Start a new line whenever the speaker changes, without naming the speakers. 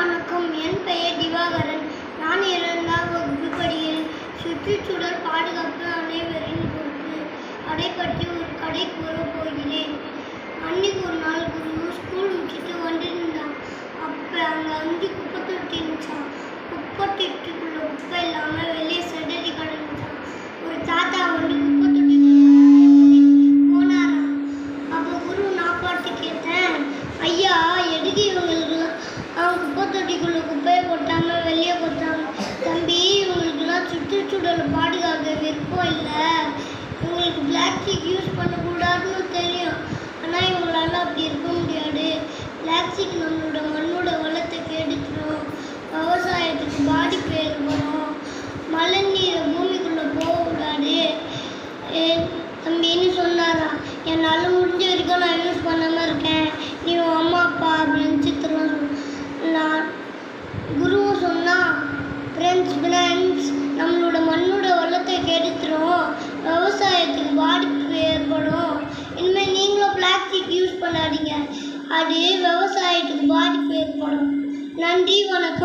வணக்கம். என் பெயர் திவாகரன். நான் 2ஆம் வகுப்பு படிக்கிறேன். சுற்றுச்சூழல் பாதுகாப்பு அனைவரின் பொறுப்பு. அதை பற்றி ஒரு கதை கூறப் போகிறேன். அன்னைக்கு ஒரு நாள் குரு ஸ்கூல் முடிச்சுட்டு வந்துருந்தான். அப்போ அங்கே குப்பை தொட்டி இருந்துச்சான். குப்பை தொட்டிக்குள்ள குப்பை இல்லாமல் வெளியே செதறி கிடந்துச்சான். ஒரு தாத்தா குப்பை தொட்டி போனாராம். அப்போ குரு நான் பார்த்து கேட்டேன், ஐயா எதுக்கு இவங்களுக்கு குப்பை தொட்டிக்குள்ள குப்பையை கொட்டாம வெளியே கொட்டாங்க? தம்பி, இவங்களுக்குலாம் சுற்றுச்சூழலை பாதுகாக்க விருப்பம் இல்லை. இவங்களுக்கு பிளாஸ்டிக் யூஸ் பண்ணக்கூடாதுன்னு தெரியும். ஆனால் இவங்களால அப்படி இருக்க முடியாது. பிளாஸ்டிக் நம்மளோட மண்ணோட வளத்தை கெடுத்துடும். விவசாயத்துக்கு பாதிப்பு ஏற்படும். மழை நீரை பூமிக்குள்ளே போகக்கூடாது தம்பின்னு சொன்னாரா. என்னால் முடிஞ்ச வரைக்கும் நான் யூஸ் பண்ணாமல் இருக்கேன். நீ உன் அம்மா அப்பா அப்படின்னு சித்திரம் நான் குருவும் சொன்னால், ஃப்ரெண்ட்ஸ் நம்மளோட மண்ணோட வளத்தை கெடுத்துரும். விவசாயத்துக்கு பாதிப்பு ஏற்படும். இனிமேல் நீங்களும் பிளாஸ்டிக் யூஸ் பண்ணாதீங்க. அது விவசாயத்துக்கு பாதிப்பு ஏற்படும். நன்றி, வணக்கம்.